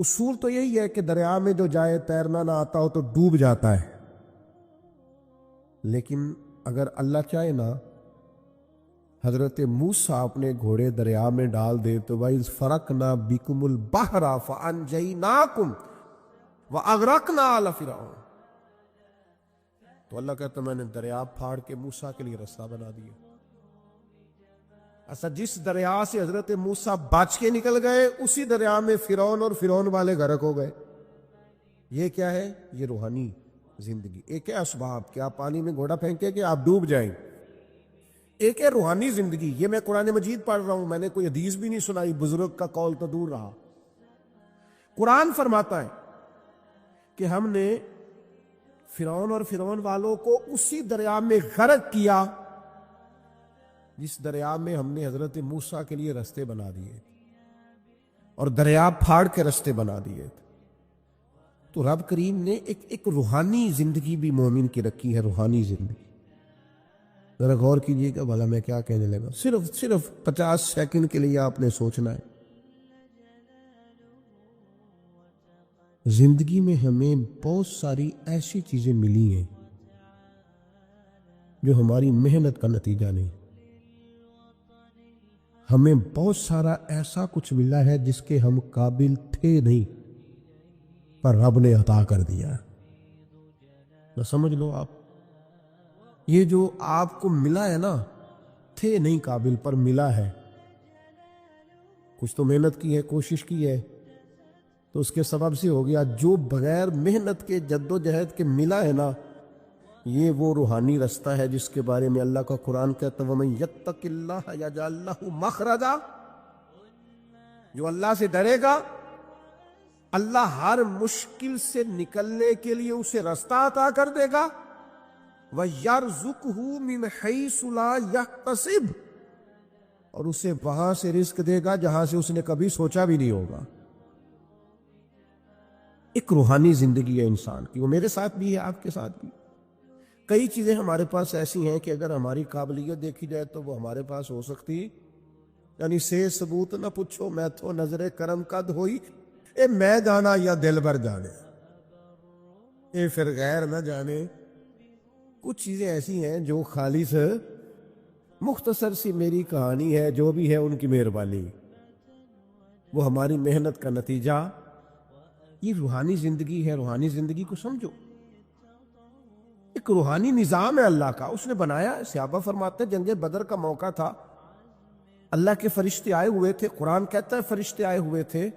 اصول تو یہی ہے کہ دریا میں جو جائے تیرنا نہ آتا ہو تو ڈوب جاتا ہے، لیکن اگر اللہ چاہے نا، حضرت موسیٰ اپنے گھوڑے دریا میں ڈال دے تو وَإِذْ فَرَقْنَا بِكُمُ الْبَحْرَ فَأَنْجَيْنَاكُمْ وَأَغْرَقْنَا آلَ فِرْعَوْنَ، تو اللہ کہتا میں نے دریا پھاڑ کے موسیٰ کے لیے رستہ بنا دیا۔ اچھا، جس دریا سے حضرت موسیٰ بچ کے نکل گئے اسی دریا میں فرعون اور فرعون والے غرق ہو گئے۔ یہ کیا ہے؟ یہ روحانی زندگی۔ ایک ہے اسباب کہ آپ پانی میں گھوڑا پھینکے کہ آپ ڈوب جائیں، ایک ہے روحانی زندگی۔ یہ میں قرآن مجید پڑھ رہا ہوں، میں نے کوئی حدیث بھی نہیں سنائی، بزرگ کا قول تو دور رہا۔ قرآن فرماتا ہے کہ ہم نے فرعون اور فرعون والوں کو اسی دریا میں غرق کیا جس دریا میں ہم نے حضرت موسیٰ کے لیے رستے بنا دیے اور دریا پھاڑ کے رستے بنا دیے۔ تو رب کریم نے ایک روحانی زندگی بھی مومن کی رکھی ہے، روحانی زندگی۔ ذرا غور کیجئے کہ بھلا میں کیا کہنے لگا، صرف 50 سیکنڈ کے لیے آپ نے سوچنا ہے۔ زندگی میں ہمیں بہت ساری ایسی چیزیں ملی ہیں جو ہماری محنت کا نتیجہ نہیں، ہمیں بہت سارا ایسا کچھ ملا ہے جس کے ہم قابل تھے نہیں، پر رب نے عطا کر دیا۔ نہ سمجھ لو آپ، یہ جو آپ کو ملا ہے نا، تھے نہیں قابل پر ملا ہے۔ کچھ تو محنت کی ہے، کوشش کی ہے، تو اس کے سبب سے ہو گیا۔ جو بغیر محنت کے، جد و جہد کے ملا ہے نا، یہ وہ روحانی رستہ ہے جس کے بارے میں اللہ کا قرآن کہتا ہے وَمَن يَتَّقِ اللَّهَ يَجْعَل لَّهُ مَخْرَجًا، جو اللہ سے ڈرے گا اللہ ہر مشکل سے نکلنے کے لیے اسے رستہ عطا کر دے گا۔ وَيَرْزُقْهُ مِنْ حَيْثُ لَا يَحْتَسِبُ، اور اسے وہاں سے رزق دے گا جہاں سے اس نے کبھی سوچا بھی نہیں ہوگا۔ ایک روحانی زندگی ہے انسان کی، وہ میرے ساتھ بھی ہے، آپ کے ساتھ بھی۔ کئی چیزیں ہمارے پاس ایسی ہیں کہ اگر ہماری قابلیت دیکھی جائے تو وہ ہمارے پاس ہو سکتی، یعنی سے ثبوت نہ پوچھو میں تو نظر کرم قد ہوئی، اے میں جانا یا دل بھر جانے، اے پھر غیر نہ جانے۔ کچھ چیزیں ایسی ہیں جو خالص مختصر سی میری کہانی ہے، جو بھی ہے ان کی مہربانی، وہ ہماری محنت کا نتیجہ۔ یہ روحانی زندگی ہے، روحانی زندگی کو سمجھو۔ ایک روحانی نظام ہے اللہ کا، اس نے بنایا۔ صحابہ فرماتے ہیں جنگ بدر کا موقع تھا، اللہ کے فرشتے آئے ہوئے تھے، قرآن کہتا ہے فرشتے آئے ہوئے تھے،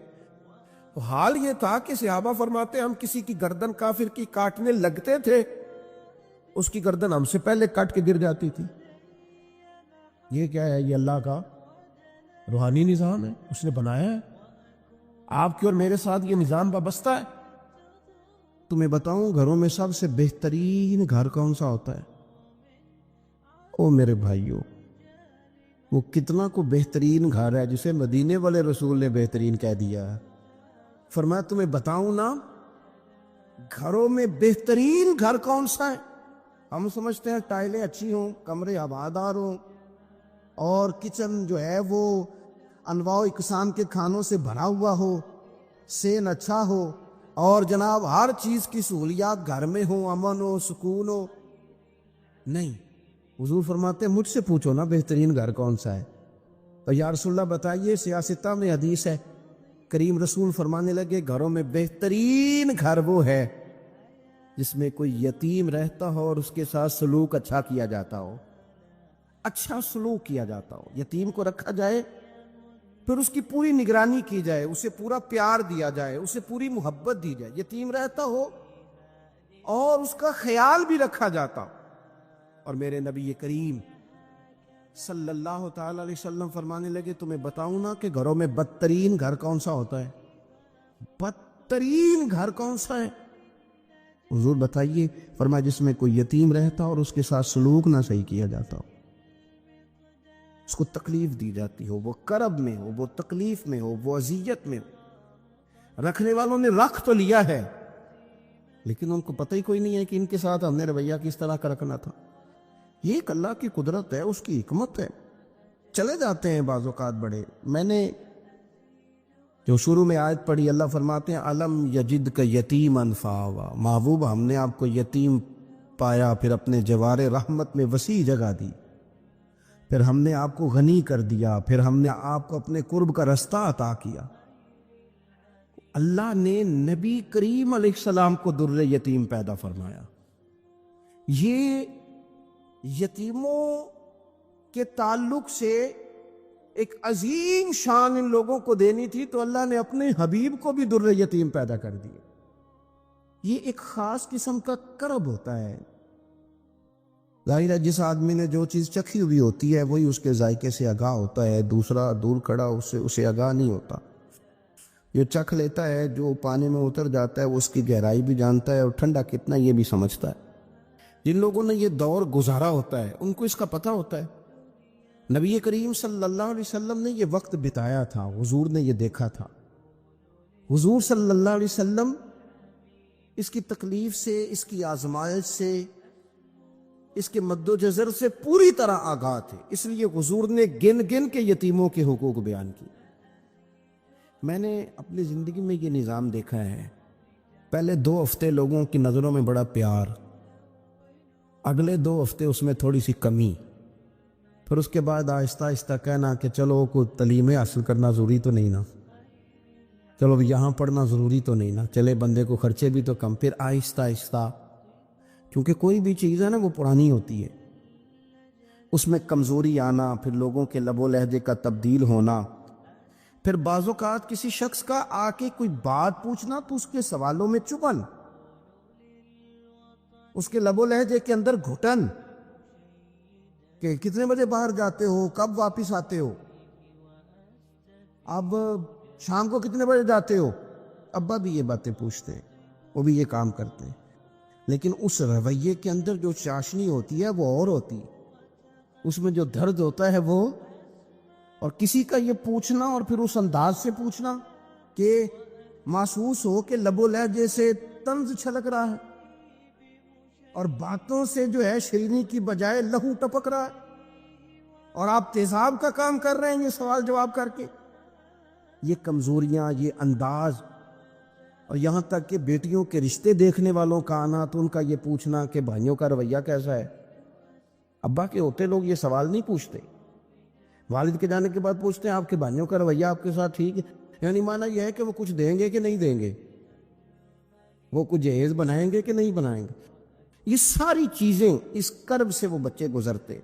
تو حال یہ تھا کہ صحابہ فرماتے ہیں ہم کسی کی گردن کافر کی کاٹنے لگتے تھے، اس کی گردن ہم سے پہلے کٹ کے گر جاتی تھی۔ یہ کیا ہے؟ یہ اللہ کا روحانی نظام ہے، اس نے بنایا ہے۔ آپ کی اور میرے ساتھ یہ نظام وابستہ ہے۔ تمہیں بتاؤں گھروں میں سب سے بہترین گھر کون سا ہوتا ہے؟ او میرے بھائیوں، وہ کتنا کو بہترین گھر ہے جسے مدینے والے رسول نے بہترین کہہ دیا ہے۔ فرمایا تمہیں بتاؤں نا گھروں میں بہترین گھر کون سا ہے؟ ہم سمجھتے ہیں ٹائلیں اچھی ہوں، کمرے ہوادار ہوں، اور کچن جو ہے وہ انواع و اقسام کے کھانوں سے بھرا ہوا ہو، سین اچھا ہو، اور جناب ہر چیز کی سہولیات گھر میں ہو، امن ہو، سکون ہو۔ نہیں، حضور فرماتے ہیں مجھ سے پوچھو نا بہترین گھر کون سا ہے؟ تو یا رسول اللہ بتائیے، سیاستہ میں حدیث ہے، کریم رسول فرمانے لگے گھروں میں بہترین گھر وہ ہے جس میں کوئی یتیم رہتا ہو اور اس کے ساتھ سلوک اچھا کیا جاتا ہو، اچھا سلوک کیا جاتا ہو، یتیم کو رکھا جائے، پھر اس کی پوری نگرانی کی جائے، اسے پورا پیار دیا جائے، اسے پوری محبت دی جائے، یتیم رہتا ہو اور اس کا خیال بھی رکھا جاتا ہو۔ اور میرے نبی کریم صلی اللہ تعالی علیہ وسلم فرمانے لگے تمہیں بتاؤں نا کہ گھروں میں بدترین گھر کون سا ہوتا ہے؟ بدترین گھر کون سا ہے؟ حضور بتائیے، فرمایا جس میں کوئی یتیم رہتا اور اس کے ساتھ سلوک نہ صحیح کیا جاتا ہو، اس کو تکلیف دی جاتی ہو، وہ کرب میں ہو، وہ تکلیف میں ہو، وہ اذیت میں ہو۔ رکھنے والوں نے رکھ تو لیا ہے لیکن ان کو پتہ ہی کوئی نہیں ہے کہ ان کے ساتھ ہم نے رویہ کس طرح کا رکھنا تھا۔ یہ ایک اللہ کی قدرت ہے، اس کی حکمت ہے۔ چلے جاتے ہیں بعض اوقات بڑے، میں نے جو شروع میں آیت پڑھی، اللہ فرماتے ہیں علم یجدک یتیما فآویٰ، محبوب ہم نے آپ کو یتیم پایا، پھر اپنے جوار رحمت میں وسیع جگہ دی، پھر ہم نے آپ کو غنی کر دیا، پھر ہم نے آپ کو اپنے قرب کا رستہ عطا کیا۔ اللہ نے نبی کریم علیہ السلام کو در یتیم پیدا فرمایا۔ یہ یتیموں کے تعلق سے ایک عظیم شان ان لوگوں کو دینی تھی، تو اللہ نے اپنے حبیب کو بھی در یتیم پیدا کر دیا۔ یہ ایک خاص قسم کا کرب ہوتا ہے۔ ظاہر ہے جس آدمی نے جو چیز چکھی ہوئی ہوتی ہے وہی اس کے ذائقے سے آگاہ ہوتا ہے، دوسرا دور کھڑا اسے آگاہ نہیں ہوتا۔ جو چکھ لیتا ہے، جو پانی میں اتر جاتا ہے، وہ اس کی گہرائی بھی جانتا ہے اور ٹھنڈا کتنا یہ بھی سمجھتا ہے۔ جن لوگوں نے یہ دور گزارا ہوتا ہے ان کو اس کا پتہ ہوتا ہے۔ نبی کریم صلی اللہ علیہ وسلم نے یہ وقت بتایا تھا، حضور نے یہ دیکھا تھا۔ حضور صلی اللہ علیہ وسلم اس کی تکلیف سے، اس کی آزمائش سے، اس کے مد و جزر سے پوری طرح آگاہ تھے، اس لیے حضور نے گن گن کے یتیموں کے حقوق بیان کی۔ میں نے اپنی زندگی میں یہ نظام دیکھا ہے، پہلے 2 ہفتے لوگوں کی نظروں میں بڑا پیار، اگلے 2 ہفتے اس میں تھوڑی سی کمی، پھر اس کے بعد آہستہ آہستہ کہنا کہ چلو کوئی تعلیم حاصل کرنا ضروری تو نہیں نا، چلو یہاں پڑھنا ضروری تو نہیں نا، چلے بندے کو خرچے بھی تو کم، پھر آہستہ آہستہ، کیونکہ کوئی بھی چیز ہے نا وہ پرانی ہوتی ہے، اس میں کمزوری آنا، پھر لوگوں کے لب و لہجے کا تبدیل ہونا، پھر بعض اوقات کسی شخص کا آ کے کوئی بات پوچھنا تو اس کے سوالوں میں چبھن، اس کے لب و لہجے کے اندر گھٹن کہ کتنے بجے باہر جاتے ہو، کب واپس آتے ہو، اب شام کو کتنے بجے جاتے ہو۔ ابا بھی یہ باتیں پوچھتے ہیں، وہ بھی یہ کام کرتے ہیں، لیکن اس رویے کے اندر جو چاشنی ہوتی ہے وہ اور ہوتی ہے، اس میں جو درد ہوتا ہے وہ، اور کسی کا یہ پوچھنا اور پھر اس انداز سے پوچھنا کہ محسوس ہو کہ لب و لہجے سے طنز چھلک رہا ہے اور باتوں سے جو ہے شیرینی کی بجائے لہو ٹپک رہا ہے، اور آپ تیزاب کا کام کر رہے ہیں یہ سوال جواب کر کے۔ یہ کمزوریاں، یہ انداز، اور یہاں تک کہ بیٹیوں کے رشتے دیکھنے والوں کا آنا تو ان کا یہ پوچھنا کہ بھائیوں کا رویہ کیسا ہے۔ ابا کے ہوتے لوگ یہ سوال نہیں پوچھتے، والد کے جانے کے بعد پوچھتے ہیں آپ کے بھائیوں کا رویہ آپ کے ساتھ ٹھیک ہے، یعنی معنی یہ ہے کہ وہ کچھ دیں گے کہ نہیں دیں گے، وہ کچھ جہیز بنائیں گے کہ نہیں بنائیں گے۔ یہ ساری چیزیں اس کرب سے وہ بچے گزرتے،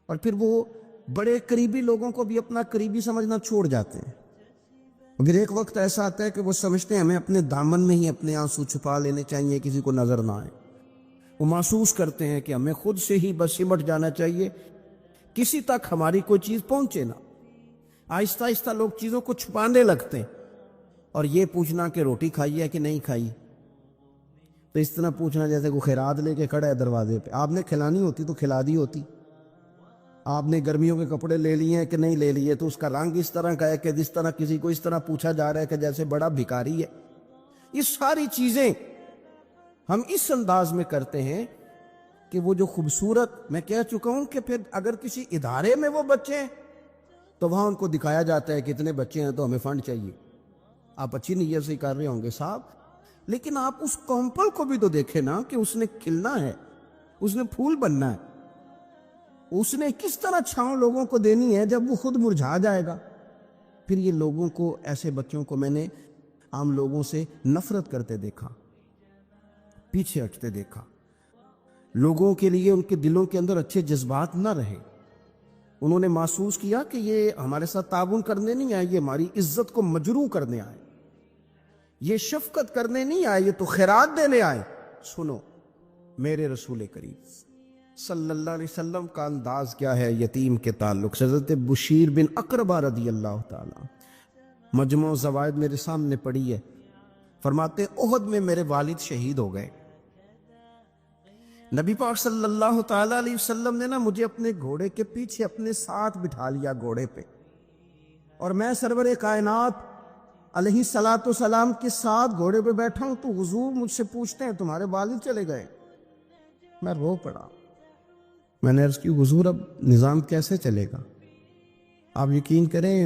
اور پھر وہ بڑے قریبی لوگوں کو بھی اپنا قریبی سمجھنا چھوڑ جاتے ہیں۔ پھر ایک وقت ایسا آتا ہے کہ وہ سمجھتے ہیں ہمیں اپنے دامن میں ہی اپنے آنسو چھپا لینے چاہیے، کسی کو نظر نہ آئے۔ وہ محسوس کرتے ہیں کہ ہمیں خود سے ہی بس سمٹ جانا چاہیے، کسی تک ہماری کوئی چیز پہنچے نہ۔ آہستہ آہستہ لوگ چیزوں کو چھپانے لگتے ہیں، اور یہ پوچھنا کہ روٹی کھائی ہے کہ نہیں کھائی، تو اس طرح پوچھنا جیسے کوئی خیرات لے کے کھڑا ہے دروازے پہ، آپ نے کھلانی ہوتی تو کھلا دی ہوتی۔ آپ نے گرمیوں کے کپڑے لے لیے ہیں کہ نہیں لے لیے، تو اس کا رنگ اس طرح کا ہے کہ جس طرح کسی کو اس طرح پوچھا جا رہا ہے کہ جیسے بڑا بھکاری ہے۔ یہ ساری چیزیں ہم اس انداز میں کرتے ہیں کہ وہ جو خوبصورت، میں کہہ چکا ہوں کہ پھر اگر کسی ادارے میں وہ بچے ہیں تو وہاں ان کو دکھایا جاتا ہے کہ اتنے بچے ہیں تو ہمیں فنڈ چاہیے۔ آپ اچھی نیت سے کر رہے ہوں گے صاحب، لیکن آپ اس کومپل کو بھی تو دیکھیں نا کہ اس نے کھلنا ہے، اس نے پھول بننا ہے، اس نے کس طرح چھاؤں لوگوں کو دینی ہے جب وہ خود مرجھا جائے گا۔ پھر یہ لوگوں کو، ایسے بچوں کو میں نے عام لوگوں سے نفرت کرتے دیکھا، پیچھے ہٹتے دیکھا، لوگوں کے لیے ان کے دلوں کے اندر اچھے جذبات نہ رہے۔ انہوں نے محسوس کیا کہ یہ ہمارے ساتھ تعاون کرنے نہیں آئے، یہ ہماری عزت کو مجروح کرنے آئے، یہ شفقت کرنے نہیں آئے، یہ تو خیرات دینے آئے۔ سنو، میرے رسول کریم صلی اللہ علیہ وسلم کا انداز کیا ہے یتیم کے تعلق سے۔ حضرت بشیر بن اقربہ رضی اللہ تعالیٰ، مجموع زوائد میرے سامنے پڑی ہے، فرماتے احد میں میرے والد شہید ہو گئے۔ نبی پاک صلی اللہ تعالیٰ علیہ وسلم نے نا مجھے اپنے گھوڑے کے پیچھے اپنے ساتھ بٹھا لیا گھوڑے پہ، اور میں سرور کائنات علیہ الصلاۃ والسلام کے ساتھ گھوڑے پہ بیٹھا ہوں، تو حضور مجھ سے پوچھتے ہیں تمہارے والد چلے گئے؟ میں رو پڑا۔ میں نے عرض کی حضور اب نظام کیسے چلے گا؟ آپ یقین کریں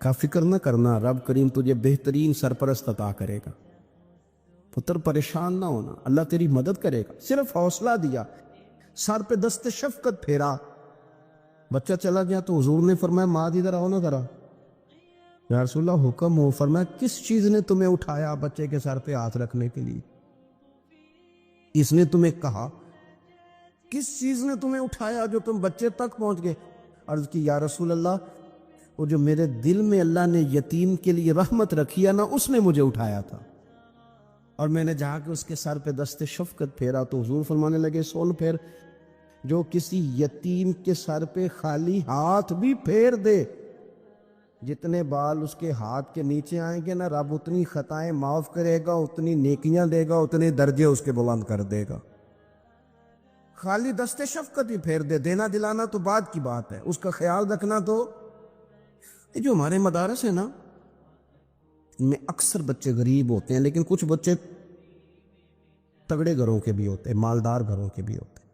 کا فکر نہ کرنا، رب کریم تجھے بہترین سرپرست عطا کرے گا، پتر پریشان نہ ہونا، اللہ تیری مدد کرے گا۔ صرف حوصلہ دیا، سر پہ دست شفقت پھیرا، بچہ چلا گیا تو حضور نے فرمایا ماں ادھر آؤ نا ذرا، یا رسول اللہ حکم ہو۔ فرمایا کس چیز نے تمہیں اٹھایا بچے کے سر پہ ہاتھ رکھنے کے لیے؟ اس نے تمہیں کہا، کس چیز نے تمہیں اٹھایا جو تم بچے تک پہنچ گئے؟ عرض کی یا رسول اللہ وہ جو میرے دل میں اللہ نے یتیم کے لیے رحمت رکھی ہے نا، اس نے مجھے اٹھایا تھا، اور میں نے جا کے اس کے سر پہ دست شفقت پھیرا تو حضور فرمانے لگے سن پھر، جو کسی یتیم کے سر پہ خالی ہاتھ بھی پھیر دے، جتنے بال اس کے ہاتھ کے نیچے آئیں گے نا، رب اتنی خطائیں معاف کرے گا، اتنی نیکیاں دے گا، اتنے درجے اس کے بلند کر دے گا۔ خالی دست شفقت ہی پھیر دے، دینا دلانا تو بعد کی بات ہے، اس کا خیال رکھنا تو۔ یہ جو ہمارے مدارس ہیں نا، ان میں اکثر بچے غریب ہوتے ہیں، لیکن کچھ بچے تگڑے گھروں کے بھی ہوتے ہیں، مالدار گھروں کے بھی ہوتے ہیں۔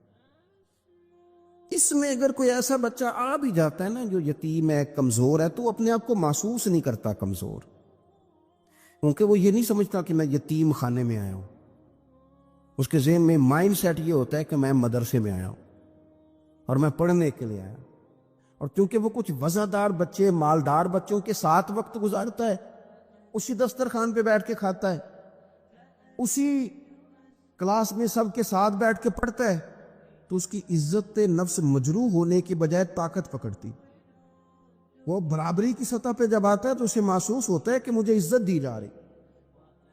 اس میں اگر کوئی ایسا بچہ آ بھی جاتا ہے نا جو یتیم ہے، کمزور ہے، تو اپنے آپ کو محسوس نہیں کرتا کمزور، کیونکہ وہ یہ نہیں سمجھتا کہ میں یتیم خانے میں آیا ہوں۔ اس کے ذہن میں مائنڈ سیٹ یہ ہوتا ہے کہ میں مدرسے میں آیا ہوں اور میں پڑھنے کے لیے آیا ہوں، اور کیونکہ وہ کچھ وزادار بچے، مالدار بچوں کے ساتھ وقت گزارتا ہے، اسی دسترخوان پہ بیٹھ کے کھاتا ہے، اسی کلاس میں سب کے ساتھ بیٹھ کے پڑھتا ہے، تو اس کی عزت نفس مجروح ہونے کی بجائے طاقت پکڑتی۔ وہ برابری کی سطح پہ جب آتا ہے تو اسے محسوس ہوتا ہے کہ مجھے عزت دی جا رہی۔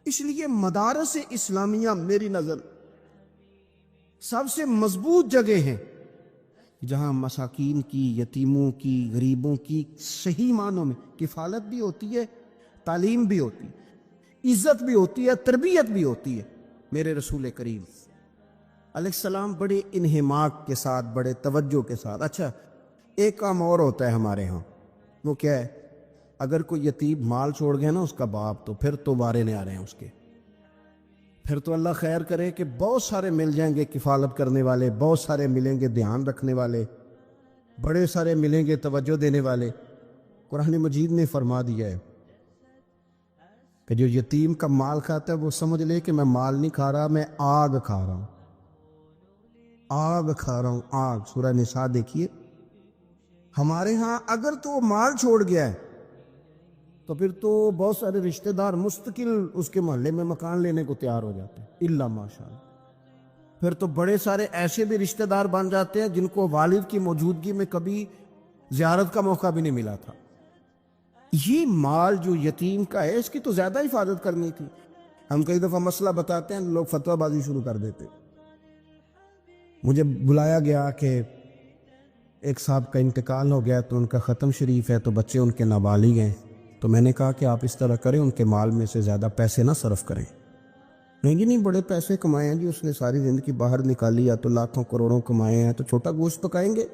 اس لیے مدارس اسلامیہ میری نظر سب سے مضبوط جگہ ہیں جہاں مساکین کی، یتیموں کی، غریبوں کی صحیح معنوں میں کفالت بھی ہوتی ہے، تعلیم بھی ہوتی ہے، عزت بھی ہوتی ہے، تربیت بھی ہوتی ہے۔ میرے رسول کریم علیہ السلام بڑے انہماک کے ساتھ، بڑے توجہ کے ساتھ۔ اچھا ایک کام اور ہوتا ہے ہمارے ہاں، وہ کیا ہے؟ اگر کوئی یتیم مال چھوڑ گیا نا اس کا باپ، تو پھر تو وارے نہیں آ رہے ہیں اس کے، پھر تو اللہ خیر کرے کہ بہت سارے مل جائیں گے کفالت کرنے والے، بہت سارے ملیں گے دھیان رکھنے والے، بڑے سارے ملیں گے توجہ دینے والے۔ قرآن مجید نے فرما دیا ہے کہ جو یتیم کا مال کھاتا ہے وہ سمجھ لے کہ میں مال نہیں کھا رہا، میں آگ کھا رہا ہوں، آگ کھا رہا ہوں، آگ۔ سورہ نساء دیکھیے۔ ہمارے ہاں اگر تو وہ مال چھوڑ گیا ہے تو پھر تو بہت سارے رشتہ دار مستقل اس کے محلے میں مکان لینے کو تیار ہو جاتے ہیں، الا ماشاءاللہ۔ پھر تو بڑے سارے ایسے بھی رشتہ دار بن جاتے ہیں جن کو والد کی موجودگی میں کبھی زیارت کا موقع بھی نہیں ملا تھا۔ یہ مال جو یتیم کا ہے اس کی تو زیادہ حفاظت کرنی تھی۔ ہم کئی دفعہ مسئلہ بتاتے ہیں، لوگ فتویٰ بازی شروع کر دیتے۔ مجھے بلایا گیا کہ ایک صاحب کا انتقال ہو گیا تو ان کا ختم شریف ہے، تو بچے ان کے نابالغ ہیں، تو میں نے کہا کہ آپ اس طرح کریں، ان کے مال میں سے زیادہ پیسے نہ صرف کریں۔ نہیں جی نہیں، بڑے پیسے کمائے ہیں جی، اس نے ساری زندگی باہر نکالی، یا تو لاکھوں کروڑوں کمائے ہیں، تو چھوٹا گوشت پکائیں گے،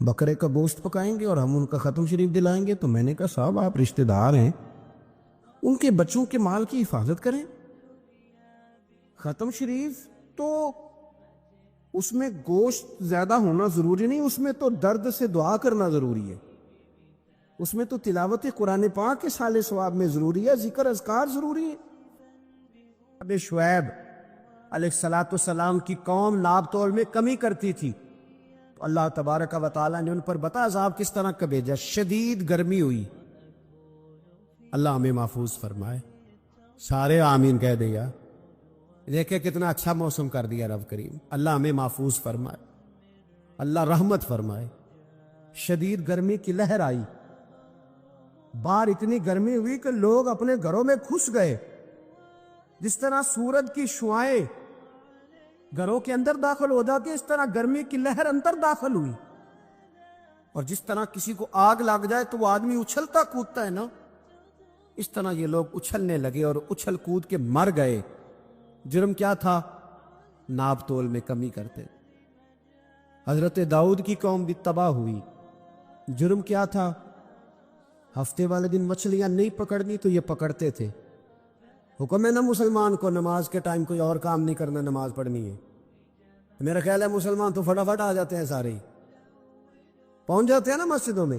بکرے کا گوشت پکائیں گے اور ہم ان کا ختم شریف دلائیں گے۔ تو میں نے کہا صاحب آپ رشتہ دار ہیں، ان کے بچوں کے مال کی حفاظت کریں۔ ختم شریف تو اس میں گوشت زیادہ ہونا ضروری نہیں، اس میں تو درد سے دعا کرنا ضروری ہے، اس میں تو تلاوت قرآن پاک کے سال ثواب میں ضروری ہے، ذکر اذکار ضروری ہے۔ اب شعیب علیہ السلام کی قوم ناب تول میں کمی کرتی تھی، تو اللہ تبارک و تعالیٰ نے ان پر بتا عذاب کس طرح کا بھیجا، شدید گرمی ہوئی۔ اللہ ہمیں محفوظ فرمائے، سارے آمین کہہ دیا۔ دیکھیں کتنا اچھا موسم کر دیا رب کریم، اللہ ہمیں محفوظ فرمائے، اللہ رحمت فرمائے۔ شدید گرمی کی لہر آئی، باہر اتنی گرمی ہوئی کہ لوگ اپنے گھروں میں گھس گئے، جس طرح سورج کی شعائیں گھروں کے اندر داخل ہو جاتی ہے، اس طرح گرمی کی لہر اندر داخل ہوئی، اور جس طرح کسی کو آگ لگ جائے تو وہ آدمی اچھلتا کودتا ہے نا، اس طرح یہ لوگ اچھلنے لگے اور اچھل کود کے مر گئے۔ جرم کیا تھا؟ ناب تول میں کمی کرتے۔ حضرت داؤد کی قوم بھی تباہ ہوئی، جرم کیا تھا؟ ہفتے والے دن مچھلیاں نہیں پکڑنی تو یہ پکڑتے تھے۔ حکم ہے نا مسلمان کو نماز کے ٹائم کوئی اور کام نہیں کرنا، نماز پڑھنی ہے۔ میرا خیال ہے مسلمان تو فٹافٹ آ جاتے ہیں، سارے ہی پہنچ جاتے ہیں نا مسجدوں میں،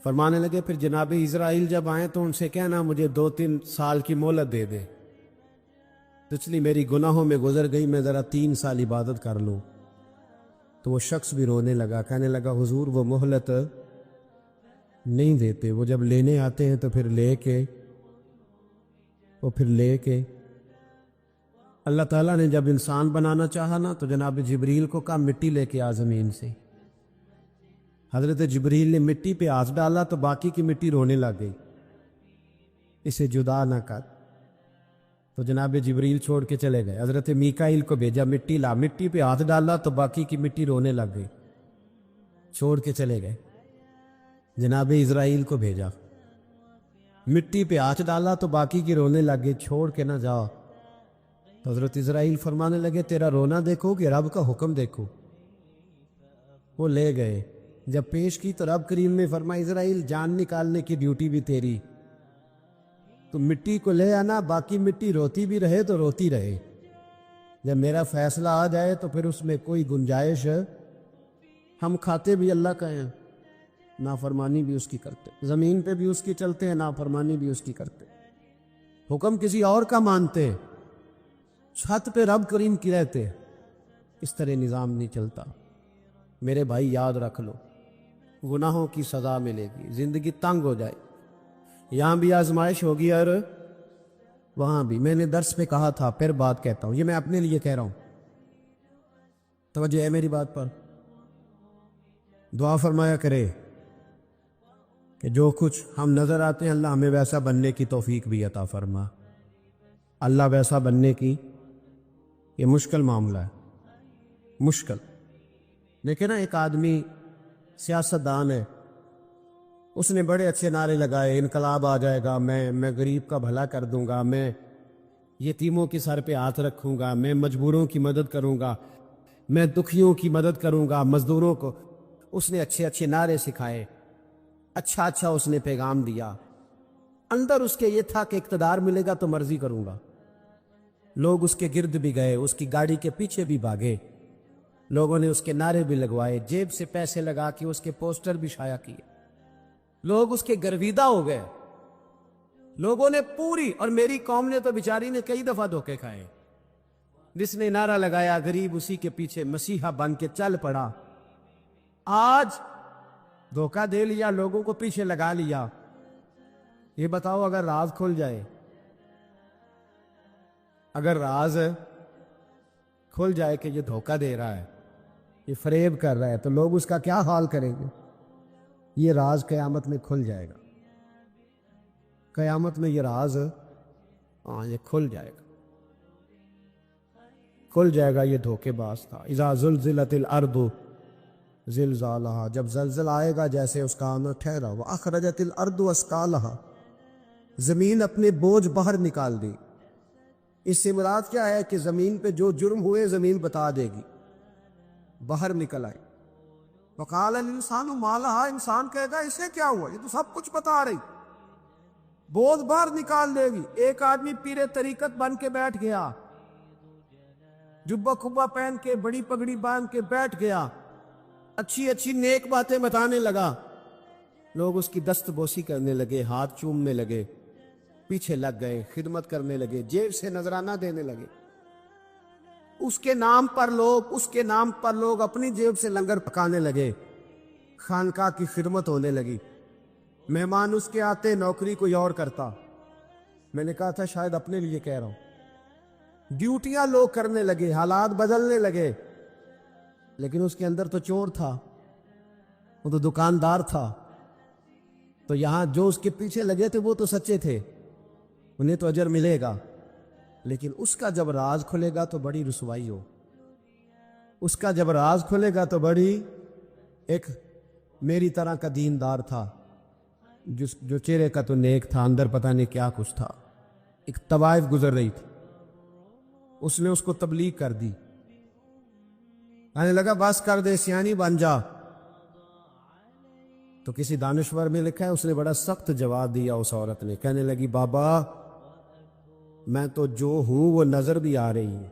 فرمانے لگے پھر جناب اسرائیل جب آئیں تو ان سے کہنا مجھے 2-3 سال کی مہلت دے دے، پچھلی میری گناہوں میں گزر گئی، میں ذرا 3 سال عبادت کر لوں۔ تو وہ شخص بھی رونے لگا، کہنے لگا حضور وہ مہلت نہیں دیتے، وہ جب لینے آتے ہیں تو پھر لے کے اللہ تعالیٰ نے جب انسان بنانا چاہا نا تو جناب جبریل کو کہا مٹی لے کے آ زمین سے۔ حضرت جبریل نے مٹی پہ ہاتھ ڈالا تو باقی کی مٹی رونے لگ گئی، اسے جدا نہ کر۔ تو جناب جبریل چھوڑ کے چلے گئے، حضرت میکائیل کو بھیجا مٹی لا، مٹی پہ ہاتھ ڈالا تو باقی کی مٹی رونے لگ گئی، چھوڑ کے چلے گئے۔ جناب اسرائیل کو بھیجا، مٹی پہ ہاتھ ڈالا تو باقی کی رونے لگ گئی، چھوڑ کے نہ جاؤ۔ تو حضرت اسرائیل فرمانے لگے تیرا رونا دیکھو کہ رب کا حکم دیکھو۔ وہ لے گئے، جب پیش کی تو رب کریم نے فرمایا اسرائیل جان نکالنے کی ڈیوٹی بھی تیری، تو مٹی کو لے آنا، باقی مٹی روتی بھی رہے تو روتی رہے، جب میرا فیصلہ آ جائے تو پھر اس میں کوئی گنجائش، ہم کھاتے بھی اللہ کا ہیں، نافرمانی بھی اس کی کرتے، زمین پہ بھی اس کی چلتے ہیں، نافرمانی بھی اس کی کرتے، حکم کسی اور کا مانتے، چھت پہ رب کریم کی رہتے، اس طرح نظام نہیں چلتا۔ میرے بھائی یاد رکھ لو، گناہوں کی سزا ملے گی، زندگی تنگ ہو جائے، یہاں بھی آزمائش ہوگی اور وہاں بھی۔ میں نے درس پہ کہا تھا، پھر بات کہتا ہوں، یہ میں اپنے لیے کہہ رہا ہوں، توجہ ہے میری بات پر۔ دعا فرمایا کرے کہ جو کچھ ہم نظر آتے ہیں اللہ ہمیں ویسا بننے کی توفیق بھی عطا فرما۔ اللہ ویسا بننے کی یہ مشکل معاملہ ہے، مشکل۔ دیکھیں نا ایک آدمی سیاستدان ہے، اس نے بڑے اچھے نعرے لگائے، انقلاب آ جائے گا، میں غریب کا بھلا کر دوں گا، میں یتیموں کے سر پہ ہاتھ رکھوں گا، میں مجبوروں کی مدد کروں گا، میں دکھیوں کی مدد کروں گا، مزدوروں کو۔ اس نے اچھے اچھے نعرے سکھائے، اچھا اس نے پیغام دیا، اندر اس کے یہ تھا کہ اقتدار ملے گا تو مرضی کروں گا۔ لوگ اس کے گرد بھی گئے، اس کی گاڑی کے پیچھے بھی بھاگے، لوگوں نے اس کے نعرے بھی لگوائے، جیب سے پیسے لگا کے اس کے پوسٹر بھی شائع کیے، لوگ اس کے گرویدہ ہو گئے، لوگوں نے پوری، اور میری قوم نے تو بیچاری نے کئی دفعہ دھوکے کھائے، جس نے نعرہ لگایا غریب اسی کے پیچھے مسیحا بن کے چل پڑا۔ آج دھوکہ دے لیا، لوگوں کو پیچھے لگا لیا۔ یہ بتاؤ اگر راز کھل جائے، اگر راز کھل جائے کہ یہ دھوکہ دے رہا ہے، یہ فریب کر رہا ہے، تو لوگ اس کا کیا حال کریں گے؟ یہ راز قیامت میں کھل جائے گا، قیامت میں یہ راز یہ کھل جائے گا، کھل جائے گا، یہ دھوکے باز تھا۔ اذا زلزلت الارض زلزالہا، جب زلزلہ آئے گا جیسے اس کا آنا ٹھہرا، واخرجت الارض اثقالہا، زمین اپنے بوجھ باہر نکال دی۔ اس سے مراد کیا ہے کہ زمین پہ جو جرم ہوئے زمین بتا دے گی، باہر نکل آئے۔ وقال الانسان ما لہا، انسان کہے گا اسے کیا ہوا، یہ تو سب کچھ بتا رہی، بوجھ باہر نکال دے گی۔ ایک آدمی پیر طریقت بن کے بیٹھ گیا، جبہ کھبا پہن کے بڑی پگڑی باندھ کے بیٹھ گیا، اچھی اچھی نیک باتیں بتانے لگا، لوگ اس کی دست بوسی کرنے لگے، ہاتھ چومنے لگے، پیچھے لگ گئے، خدمت کرنے لگے، جیب سے نذرانہ دینے لگے۔ اس کے نام پر لوگ اپنی جیب سے لنگر پکانے لگے، خانقاہ کی خدمت ہونے لگی، مہمان اس کے آتے، نوکری کوئی اور کرتا۔ میں نے کہا تھا شاید اپنے لیے کہہ رہا ہوں، ڈیوٹیاں لوگ کرنے لگے، حالات بدلنے لگے، لیکن اس کے اندر تو چور تھا، وہ تو دکاندار تھا، تو یہاں جو اس کے پیچھے لگے تھے وہ تو سچے تھے، انہیں تو اجر ملے گا، لیکن اس کا جب راز کھلے گا تو بڑی رسوائی ہو، اس کا جب راز کھلے گا تو بڑی، ایک میری طرح کا دیندار تھا، جو چہرے کا تو نیک تھا، اندر پتہ نہیں کیا کچھ تھا، ایک طوائف گزر رہی تھی، اس نے اس کو تبلیغ کر دی، کہنے لگا بس کر دے، سیانی بن جا۔ تو کسی دانشور میں لکھا ہے اس نے بڑا سخت جواب دیا، اس عورت نے، کہنے لگی بابا میں تو جو ہوں وہ نظر بھی آ رہی ہے،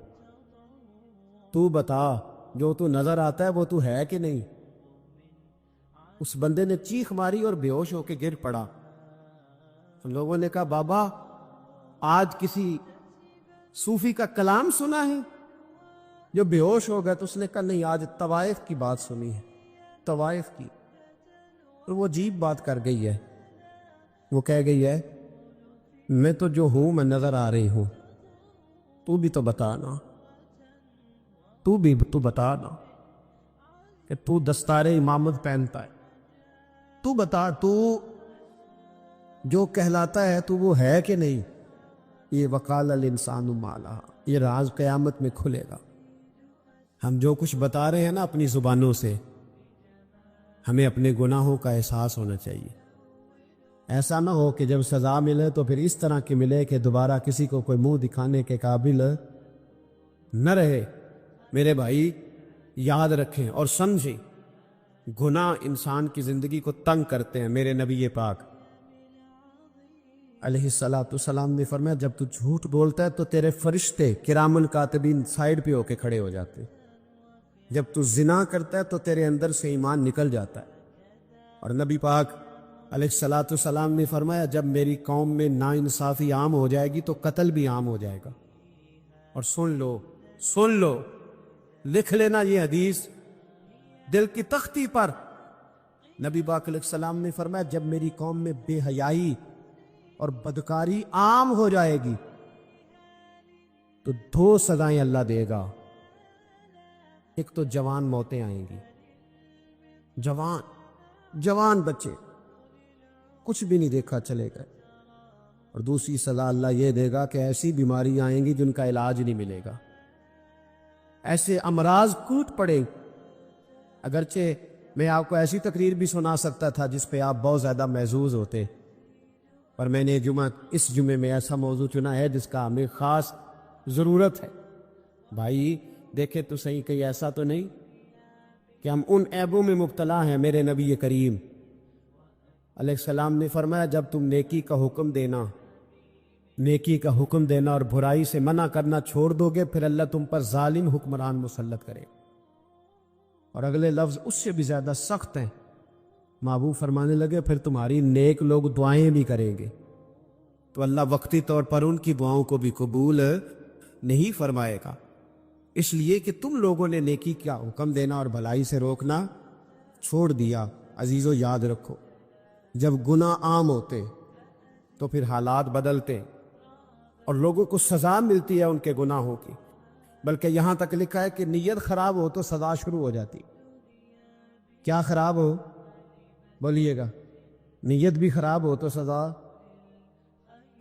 تو بتا جو تو نظر آتا ہے وہ تو ہے کہ نہیں؟ اس بندے نے چیخ ماری اور بے ہوش ہو کے گر پڑا. لوگوں نے کہا بابا آج کسی صوفی کا کلام سنا ہے؟ جو بے ہوش ہو گیا تو اس نے کہا نہیں، آج طوائف کی بات سنی ہے، طوائف کی. اور وہ عجیب بات کر گئی ہے. وہ کہہ گئی ہے میں تو جو ہوں میں نظر آ رہی ہوں، تو بھی تو بتانا، تو بتانا کہ تو دستار امامت پہنتا ہے، تو بتا تو جو کہلاتا ہے تو وہ ہے کہ نہیں؟ یہ وقال الانسان ما لہا، یہ راز قیامت میں کھلے گا. ہم جو کچھ بتا رہے ہیں نا اپنی زبانوں سے، ہمیں اپنے گناہوں کا احساس ہونا چاہیے. ایسا نہ ہو کہ جب سزا ملے تو پھر اس طرح کی ملے کہ دوبارہ کسی کو کوئی منہ دکھانے کے قابل نہ رہے. میرے بھائی یاد رکھیں اور سمجھیں، گناہ انسان کی زندگی کو تنگ کرتے ہیں. میرے نبی پاک علیہ الصلوۃ والسلام نے فرمایا جب تو جھوٹ بولتا ہے تو تیرے فرشتے کرام الکاتبین سائڈ پہ ہو کے کھڑے ہو جاتے ہیں. جب تو زنا کرتا ہے تو تیرے اندر سے ایمان نکل جاتا ہے. اور نبی پاک علیہ الصلوۃ والسلام نے فرمایا جب میری قوم میں ناانصافی عام ہو جائے گی تو قتل بھی عام ہو جائے گا. اور سن لو لکھ لینا یہ حدیث دل کی تختی پر. نبی پاک علیہ السلام نے فرمایا جب میری قوم میں بے حیائی اور بدکاری عام ہو جائے گی تو 2 سزائیں اللہ دے گا. ایک تو جوان موتیں آئیں گی، جوان بچے کچھ بھی نہیں دیکھا چلے گئے. اور دوسری سزا اللہ یہ دے گا کہ ایسی بیماری آئیں گی جن کا علاج نہیں ملے گا، ایسے امراض ٹوٹ پڑے. اگرچہ میں آپ کو ایسی تقریر بھی سنا سکتا تھا جس پہ آپ بہت زیادہ محظوظ ہوتے، پر میں نے اس جمعے میں ایسا موضوع چنا ہے جس کا ہمیں خاص ضرورت ہے. بھائی دیکھے تو صحیح، کہیں ایسا تو نہیں کہ ہم ان عیبوں میں مبتلا ہیں. میرے نبی کریم علیہ السلام نے فرمایا جب تم نیکی کا حکم دینا اور برائی سے منع کرنا چھوڑ دو گے پھر اللہ تم پر ظالم حکمران مسلط کرے. اور اگلے لفظ اس سے بھی زیادہ سخت ہیں. محبوب فرمانے لگے پھر تمہاری نیک لوگ دعائیں بھی کریں گے تو اللہ وقتی طور پر ان کی دعاؤں کو بھی قبول نہیں فرمائے گا. اس لیے کہ تم لوگوں نے نیکی کا حکم دینا اور بھلائی سے روکنا چھوڑ دیا. عزیزو یاد رکھو جب گناہ عام ہوتے تو پھر حالات بدلتے اور لوگوں کو سزا ملتی ہے ان کے گناہوں کی. بلکہ یہاں تک لکھا ہے کہ نیت خراب ہو تو سزا شروع ہو جاتی. کیا خراب ہو؟ بولیے گا. نیت بھی خراب ہو تو سزا.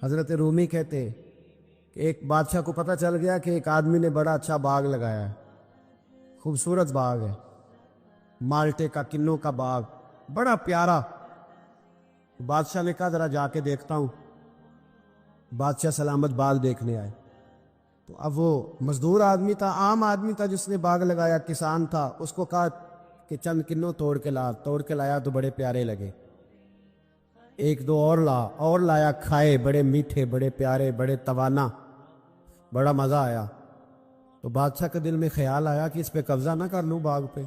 حضرت رومی کہتے ہیں کہ ایک بادشاہ کو پتہ چل گیا کہ ایک آدمی نے بڑا اچھا باغ لگایا ہے، خوبصورت باغ ہے، مالٹے کا کنوں کا باغ، بڑا پیارا. بادشاہ نے کہا ذرا جا کے دیکھتا ہوں. بادشاہ سلامت باغ دیکھنے آئے تو اب وہ مزدور آدمی تھا، عام آدمی تھا جس نے باغ لگایا، کسان تھا. اس کو کہا کہ چند کنوں توڑ کے لایا تو بڑے پیارے لگے. 1-2 اور لایا، کھائے، بڑے میٹھے، بڑے پیارے، بڑے توانا، بڑا مزہ آیا. تو بادشاہ کے دل میں خیال آیا کہ اس پہ قبضہ نہ کر لوں باغ پہ.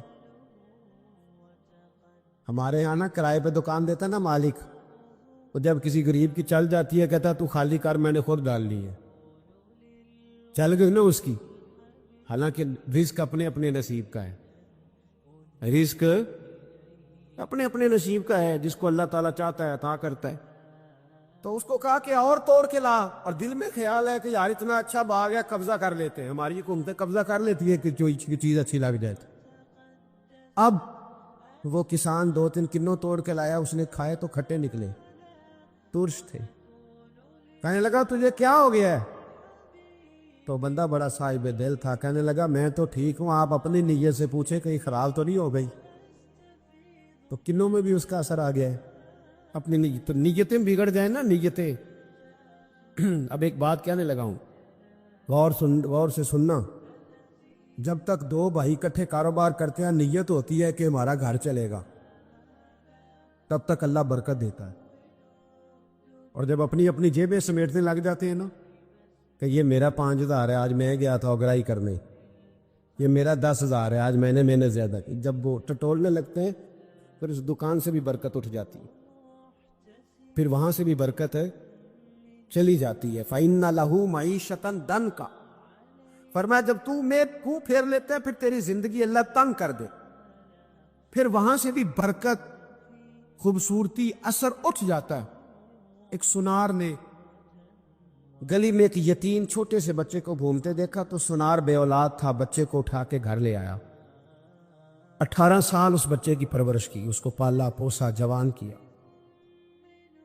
ہمارے یہاں نا کرائے پہ دکان دیتا نا مالک، وہ جب کسی غریب کی چل جاتی ہے کہتا تو خالی کر، میں نے خود ڈال لی ہے. چل گئی نا اس کی. حالانکہ رزق اپنے اپنے نصیب کا ہے، رزق اپنے اپنے نصیب کا ہے. جس کو اللہ تعالیٰ چاہتا ہے عطا کرتا ہے. تو اس کو کہا کہ اور توڑ کے لا، اور دل میں خیال ہے کہ یار اتنا اچھا باغ ہے، قبضہ کر لیتے ہیں. ہماری حکومتیں قبضہ کر لیتی ہے کہ جو چیز اچھی لگ جائے. اب وہ کسان 2-3 کنوں توڑ کے لایا، اس نے کھائے تو کھٹے نکلے، ترش تھے. کہنے لگا تجھے کیا ہو گیا ہے؟ تو بندہ بڑا صاحب دل تھا، کہنے لگا میں تو ٹھیک ہوں، آپ اپنی نیت سے پوچھیں کہیں خراب تو نہیں ہو گئی. تو کنوں میں بھی اس کا اثر آ گیا ہے. اپنی نیت تو نیتیں بگڑ جائیں نا، نیتیں. اب ایک بات کہنے لگا ہوں، غور سے سننا. جب تک 2 بھائی اکٹھے کاروبار کرتے ہیں نیت ہوتی ہے کہ ہمارا گھر چلے گا، تب تک اللہ برکت دیتا ہے. اور جب اپنی اپنی جیبیں سمیٹنے لگ جاتے ہیں نا کہ یہ میرا 5,000 ہے، آج میں گیا تھا اگرائی کرنے، یہ میرا 10,000 ہے، آج میں نے محنت زیادہ کی. جب وہ ٹٹولنے لگتے ہیں پھر اس دکان سے بھی برکت اٹھ جاتی ہے، پھر وہاں سے بھی برکت ہے چلی جاتی ہے۔ فَإِنَّ لَهُ مَعِيشَةً ضَنْكَ، فرمایا جب تو میں منہ پھیر لیتے ہیں پھر تیری زندگی اللہ تنگ کر دے، پھر وہاں سے بھی برکت، خوبصورتی، اثر اٹھ جاتا ہے۔ ایک سنار نے گلی میں ایک یتیم چھوٹے سے بچے کو گھومتے دیکھا تو سنار بے اولاد تھا، بچے کو اٹھا کے گھر لے آیا، 18 سال اس بچے کی پرورش کی، اس کو پالا پوسا، جوان کیا۔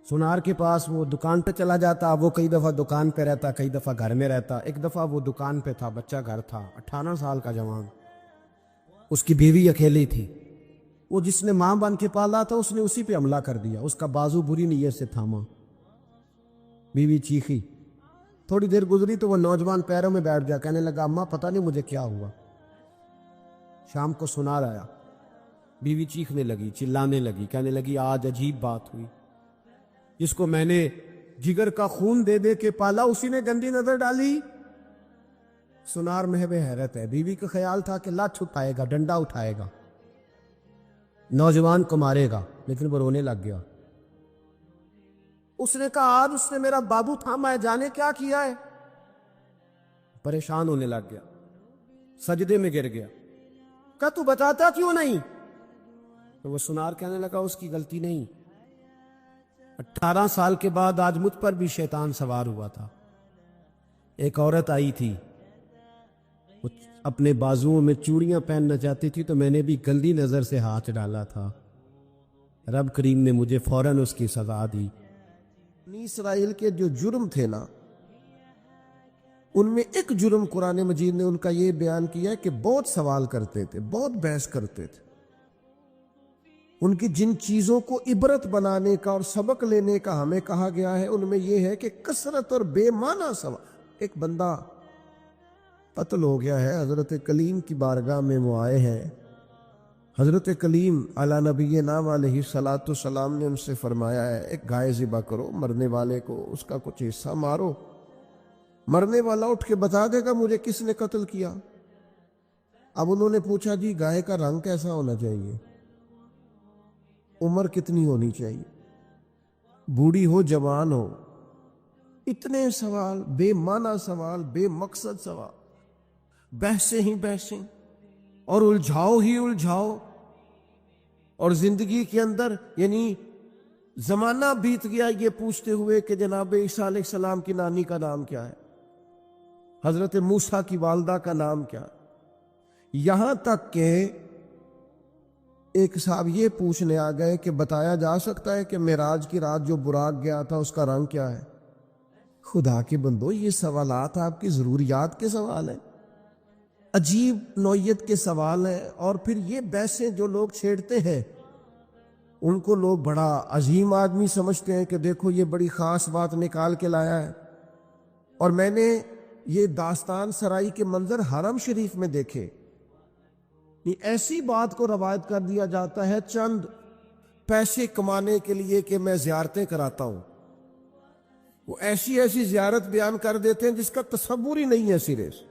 سنار کے پاس وہ دکان پہ چلا جاتا، وہ کئی دفعہ دکان پہ رہتا، کئی دفعہ گھر میں رہتا۔ ایک دفعہ وہ دکان پہ تھا، بچہ گھر تھا، 18 سال کا جوان، اس کی بیوی اکیلی تھی۔ وہ جس نے ماں بن کے پالا تھا اس نے اسی پہ حملہ کر دیا، اس کا بازو بری نیت سے تھاما، بیوی چیخی۔ تھوڑی دیر گزری تو وہ نوجوان پیروں میں بیٹھ گیا، کہنے لگا اماں پتہ نہیں مجھے کیا ہوا۔ شام کو سنار آیا، بیوی چیخنے لگی، چلانے لگی، کہنے لگی آج عجیب بات ہوئی، جس کو میں نے جگر کا خون دے دے کے پالا اسی نے گندی نظر ڈالی۔ سنار محو حیرت ہے، بیوی کا خیال تھا کہ لٹھ اٹھائے گا، ڈنڈا اٹھائے گا، نوجوان کو مارے گا، لیکن وہ رونے لگ گیا۔ اس نے کہا آج اس نے میرا بابو تھاما ہے، جانے کیا کیا ہے۔ پریشان ہونے لگ گیا، سجدے میں گر گیا، کہا تو بتاتا کیوں نہیں؟ تو وہ سنار کہنے لگا اس کی غلطی نہیں، 18 سال کے بعد آج مجھ پر بھی شیطان سوار ہوا تھا۔ ایک عورت آئی تھی، وہ اپنے بازوؤں میں چوڑیاں پہننا چاہتی تھی تو میں نے بھی گندی نظر سے ہاتھ ڈالا تھا، رب کریم نے مجھے فوراً اس کی سزا دی۔ بنی اسرائیل کے جو جرم تھے نا، ان میں ایک جرم قرآن مجید نے ان کا یہ بیان کیا ہے کہ بہت سوال کرتے تھے، بہت بحث کرتے تھے۔ ان کی جن چیزوں کو عبرت بنانے کا اور سبق لینے کا ہمیں کہا گیا ہے، ان میں یہ ہے کہ کثرت اور بے معنی سوال۔ ایک بندہ قتل ہو گیا ہے، حضرت کلیم کی بارگاہ میں وہ آئے ہیں، حضرت کلیم علی نبی نام علیہ الصلاۃ والسلام نے ان سے فرمایا ہے ایک گائے ذبح کرو، مرنے والے کو اس کا کچھ حصہ مارو۔ مرنے والا اٹھ کے بتا دے گا مجھے کس نے قتل کیا۔ اب انہوں نے پوچھا جی گائے کا رنگ کیسا ہونا چاہیے، عمر کتنی ہونی چاہیے، بوڑھی ہو جوان ہو، اتنے سوال، بے معنی سوال، بے مقصد سوال، بحثیں ہی بحثیں اور الجھاؤ ہی الجھاؤ۔ اور زندگی کے اندر یعنی زمانہ بیت گیا یہ پوچھتے ہوئے کہ جناب عیسیٰ علیہ السلام کی نانی کا نام کیا ہے، حضرت موسیٰ کی والدہ کا نام کیا ہے، یہاں تک کہ ایک صاحب یہ پوچھنے آ گئے کہ بتایا جا سکتا ہے کہ معراج کی رات جو براق گیا تھا اس کا رنگ کیا ہے۔ خدا کے بندو، یہ سوالات آپ کی ضروریات کے سوال ہیں، عجیب نوعیت کے سوال ہیں۔ اور پھر یہ بحثیں جو لوگ چھیڑتے ہیں ان کو لوگ بڑا عظیم آدمی سمجھتے ہیں کہ دیکھو یہ بڑی خاص بات نکال کے لایا ہے۔ اور میں نے یہ داستان سرائی کے منظر حرم شریف میں دیکھے، ایسی بات کو روایت کر دیا جاتا ہے چند پیسے کمانے کے لیے کہ میں زیارتیں کراتا ہوں، وہ ایسی ایسی زیارت بیان کر دیتے ہیں جس کا تصور ہی نہیں ہے سرے سے۔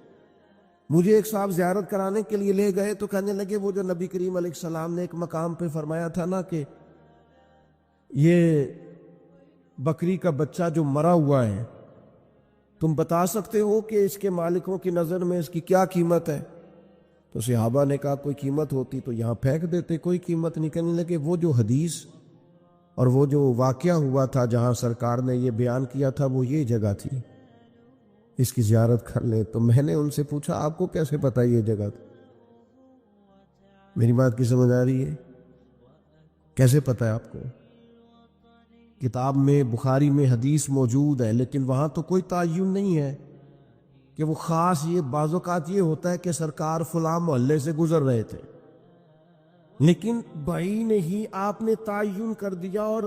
مجھے ایک صاحب زیارت کرانے کے لیے لے گئے تو کہنے لگے وہ جو نبی کریم علیہ السلام نے ایک مقام پہ فرمایا تھا نا کہ یہ بکری کا بچہ جو مرا ہوا ہے تم بتا سکتے ہو کہ اس کے مالکوں کی نظر میں اس کی کیا قیمت ہے؟ تو صحابہ نے کہا کوئی قیمت ہوتی تو یہاں پھینک دیتے، کوئی قیمت نہیں۔ کہنے لگے وہ جو حدیث اور وہ جو واقعہ ہوا تھا جہاں سرکار نے یہ بیان کیا تھا وہ یہ جگہ تھی، اس کی زیارت کر لے۔ تو میں نے ان سے پوچھا آپ کو کیسے پتا یہ جگہ تھی؟ میری بات کی سمجھ آ رہی ہے؟ کیسے پتا ہے آپ کو؟ کتاب میں بخاری میں حدیث موجود ہے لیکن وہاں تو کوئی تعین نہیں ہے کہ وہ خاص، یہ بعض اوقات یہ ہوتا ہے کہ سرکار فلاں محلے سے گزر رہے تھے، لیکن بھائی نہیں آپ نے تعین کر دیا اور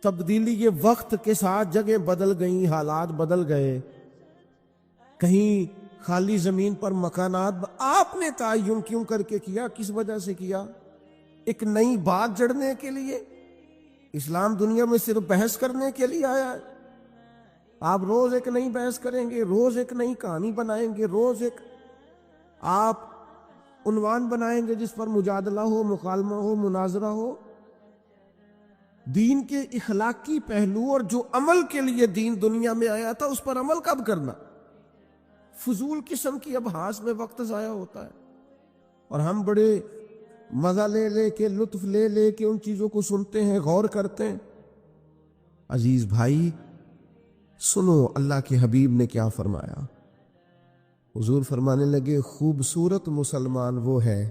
تبدیلی یہ وقت کے ساتھ جگہ بدل گئیں، حالات بدل گئے، کہیں خالی زمین پر مکانات آپ نے تعین کیوں کر کے کیا؟ کس وجہ سے کیا؟ ایک نئی بات جڑنے کے لیے؟ اسلام دنیا میں صرف بحث کرنے کے لیے آیا ہے؟ آپ روز ایک نئی بحث کریں گے، روز ایک نئی کہانی بنائیں گے، روز ایک آپ عنوان بنائیں گے جس پر مجادلہ ہو، مکالمہ ہو، مناظرہ ہو؟ دین کے اخلاقی پہلو اور جو عمل کے لیے دین دنیا میں آیا تھا اس پر عمل کب کرنا؟ فضول قسم کی ابحاث میں وقت ضائع ہوتا ہے، اور ہم بڑے مزہ لے لے کے، لطف لے لے کے ان چیزوں کو سنتے ہیں، غور کرتے ہیں۔ عزیز بھائی سنو اللہ کے حبیب نے کیا فرمایا۔ حضور فرمانے لگے خوبصورت مسلمان وہ ہے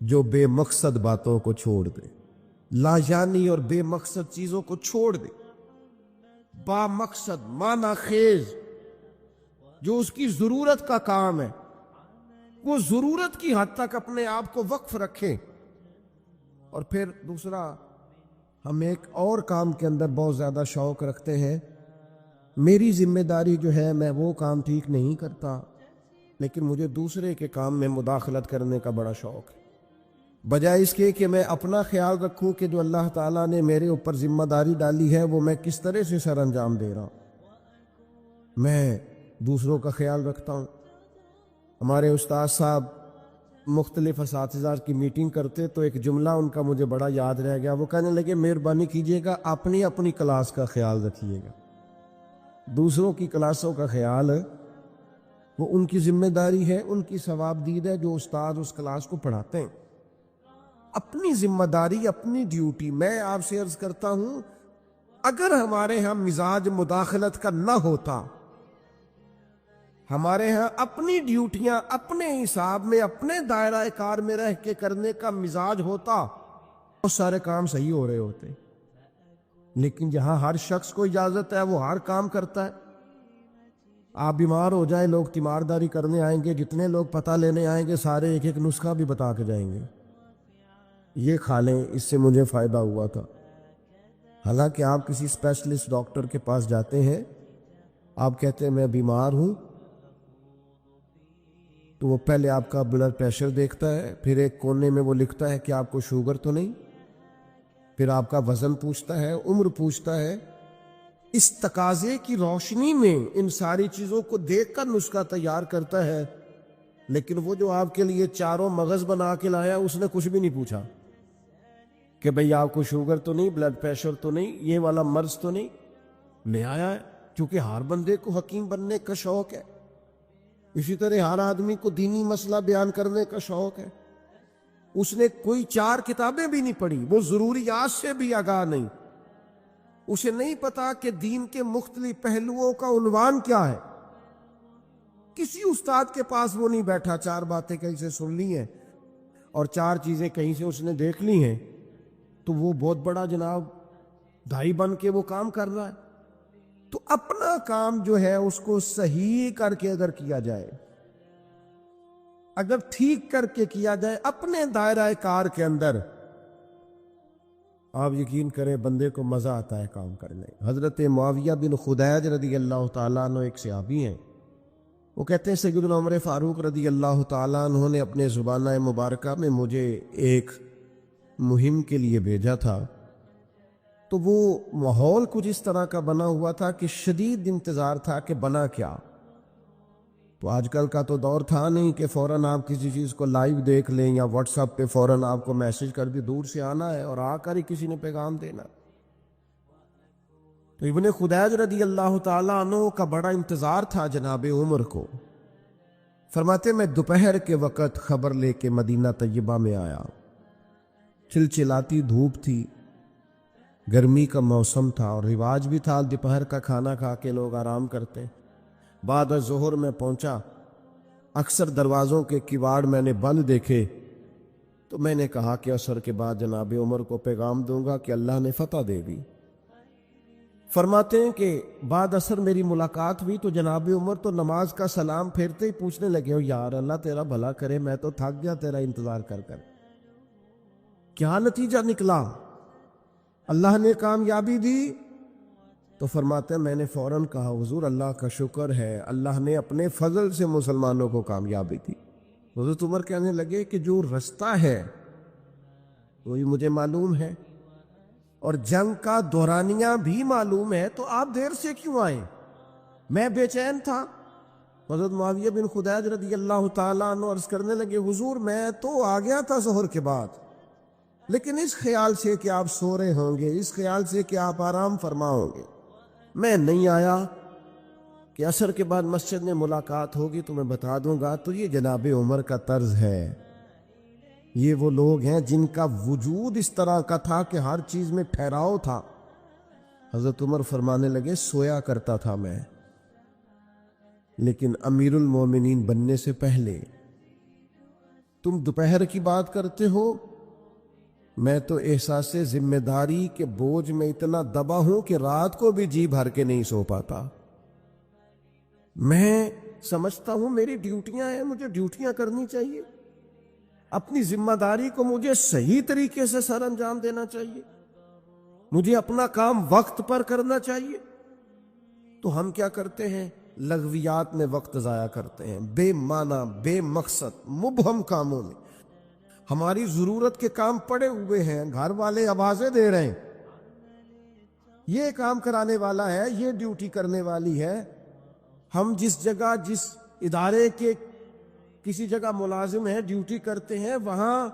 جو بے مقصد باتوں کو چھوڑ دے، لاجانی اور بے مقصد چیزوں کو چھوڑ دے، با مقصد معنی خیز جو اس کی ضرورت کا کام ہے وہ ضرورت کی حد تک اپنے آپ کو وقف رکھیں۔ اور پھر دوسرا، ہم ایک اور کام کے اندر بہت زیادہ شوق رکھتے ہیں، میری ذمہ داری جو ہے میں وہ کام ٹھیک نہیں کرتا، لیکن مجھے دوسرے کے کام میں مداخلت کرنے کا بڑا شوق ہے، بجائے اس کے کہ میں اپنا خیال رکھوں کہ جو اللہ تعالیٰ نے میرے اوپر ذمہ داری ڈالی ہے وہ میں کس طرح سے سر انجام دے رہا ہوں، میں دوسروں کا خیال رکھتا ہوں۔ ہمارے استاد صاحب مختلف اساتذہ کی میٹنگ کرتے تو ایک جملہ ان کا مجھے بڑا یاد رہ گیا، وہ کہنے لگے مہربانی کیجیے گا اپنی اپنی کلاس کا خیال رکھیے گا، دوسروں کی کلاسوں کا خیال وہ ان کی ذمہ داری ہے، ان کی ثواب دید ہے جو استاد اس کلاس کو پڑھاتے ہیں۔ اپنی ذمہ داری، اپنی ڈیوٹی۔ میں آپ سے عرض کرتا ہوں اگر ہمارے ہاں مزاج مداخلت کا نہ ہوتا، ہمارے ہاں اپنی ڈیوٹیاں اپنے حساب میں اپنے دائرہ کار میں رہ کے کرنے کا مزاج ہوتا، بہت سارے کام صحیح ہو رہے ہوتے، لیکن جہاں ہر شخص کو اجازت ہے وہ ہر کام کرتا ہے۔ آپ بیمار ہو جائیں، لوگ تیمارداری کرنے آئیں گے، جتنے لوگ پتہ لینے آئیں گے سارے ایک ایک نسخہ بھی بتا کے جائیں گے، یہ کھا لیں اس سے مجھے فائدہ ہوا تھا۔ حالانکہ آپ کسی اسپیشلسٹ ڈاکٹر کے پاس جاتے ہیں، آپ کہتے ہیں میں بیمار ہوں، تو وہ پہلے آپ کا بلڈ پریشر دیکھتا ہے، پھر ایک کونے میں وہ لکھتا ہے کہ آپ کو شوگر تو نہیں، پھر آپ کا وزن پوچھتا ہے، عمر پوچھتا ہے۔ اس تقاضے کی روشنی میں ان ساری چیزوں کو دیکھ کر نسخہ تیار کرتا ہے، لیکن وہ جو آپ کے لیے چاروں مغز بنا کے لایا اس نے کچھ بھی نہیں پوچھا کہ بھئی آپ کو شوگر تو نہیں، بلڈ پریشر تو نہیں، یہ والا مرض تو نہیں، لے آیا ہے۔ کیونکہ ہر بندے کو حکیم بننے کا شوق ہے، اسی طرح ہر آدمی کو دینی مسئلہ بیان کرنے کا شوق ہے۔ اس نے کوئی 4 کتابیں بھی نہیں پڑھی، وہ ضروریات سے بھی آگاہ نہیں، اسے نہیں پتا کہ دین کے مختلف پہلوؤں کا عنوان کیا ہے۔ کسی استاد کے پاس وہ نہیں بیٹھا، 4 باتیں کہیں سے سن لی ہیں اور 4 چیزیں کہیں سے اس نے دیکھ لی ہیں تو وہ بہت بڑا جناب دائی بن کے وہ کام کر رہا ہے۔ تو اپنا کام جو ہے اس کو صحیح کر کے اگر کیا جائے، اگر ٹھیک کر کے کیا جائے اپنے دائرہ کار کے اندر، آپ یقین کریں بندے کو مزہ آتا ہے کام کرنے۔ حضرت معاویہ بن خدیج رضی اللہ تعالیٰ عنہ ایک صحابی ہیں، وہ کہتے ہیں سیدنا عمر فاروق رضی اللہ تعالیٰ عنہ نے اپنے زبانہ مبارکہ میں مجھے ایک مہم کے لیے بھیجا تھا، تو وہ ماحول کچھ اس طرح کا بنا ہوا تھا کہ شدید انتظار تھا کہ بنا کیا۔ تو آج کل کا تو دور تھا نہیں کہ فوراً آپ کسی چیز کو لائیو دیکھ لیں یا واٹس ایپ پہ فوراً آپ کو میسج کر دی، دور سے آنا ہے اور آ کر ہی کسی نے پیغام دینا۔ تو ابن خدیج رضی اللہ تعالیٰ عنہ کا بڑا انتظار تھا جناب عمر کو۔ فرماتے میں دوپہر کے وقت خبر لے کے مدینہ طیبہ میں آیا، چلچلاتی دھوپ تھی، گرمی کا موسم تھا اور رواج بھی تھا دوپہر کا کھانا کھا کے لوگ آرام کرتے۔ بعد ظہر میں پہنچا، اکثر دروازوں کے کواڑ میں نے بند دیکھے، تو میں نے کہا کہ عصر کے بعد جناب عمر کو پیغام دوں گا کہ اللہ نے فتح دے دی۔ فرماتے ہیں کہ بعد عصر میری ملاقات ہوئی تو جناب عمر تو نماز کا سلام پھیرتے ہی پوچھنے لگے، ہو یار اللہ تیرا بھلا کرے، میں تو تھک گیا تیرا انتظار کر کر، کیا نتیجہ نکلا؟ اللہ نے کامیابی دی؟ تو فرماتے ہیں میں نے فوراً کہا حضور اللہ کا شکر ہے، اللہ نے اپنے فضل سے مسلمانوں کو کامیابی دی۔ حضرت عمر کہنے لگے کہ جو رستہ ہے وہی مجھے معلوم ہے اور جنگ کا دورانیہ بھی معلوم ہے، تو آپ دیر سے کیوں آئے؟ میں بے چین تھا، حضرت معاویہ بن خدیج رضی اللہ تعالیٰ عنہ عرض کرنے لگے حضور میں تو آ گیا تھا ظہر کے بعد، لیکن اس خیال سے کہ آپ سو رہے ہوں گے، اس خیال سے کہ آپ آرام فرما ہوں گے، میں نہیں آیا کہ عصر کے بعد مسجد میں ملاقات ہوگی تو میں بتا دوں گا۔ تو یہ جناب عمر کا طرز ہے، یہ وہ لوگ ہیں جن کا وجود اس طرح کا تھا کہ ہر چیز میں ٹھہراؤ تھا۔ حضرت عمر فرمانے لگے سویا کرتا تھا میں، لیکن امیر المومنین بننے سے پہلے تم دوپہر کی بات کرتے ہو، میں تو احساس ذمہ داری کے بوجھ میں اتنا دبا ہوں کہ رات کو بھی جی بھر کے نہیں سو پاتا۔ میں سمجھتا ہوں میری ڈیوٹیاں ہیں، مجھے ڈیوٹیاں کرنی چاہیے، اپنی ذمہ داری کو مجھے صحیح طریقے سے سر انجام دینا چاہیے، مجھے اپنا کام وقت پر کرنا چاہیے۔ تو ہم کیا کرتے ہیں؟ لغویات میں وقت ضائع کرتے ہیں، بے معنی بے مقصد مبہم کاموں میں۔ ہماری ضرورت کے کام پڑے ہوئے ہیں، گھر والے آوازیں دے رہے ہیں، یہ کام کرانے والا ہے، یہ ڈیوٹی کرنے والی ہے۔ ہم جس جگہ جس ادارے کے کسی جگہ ملازم ہیں، ڈیوٹی کرتے ہیں، وہاں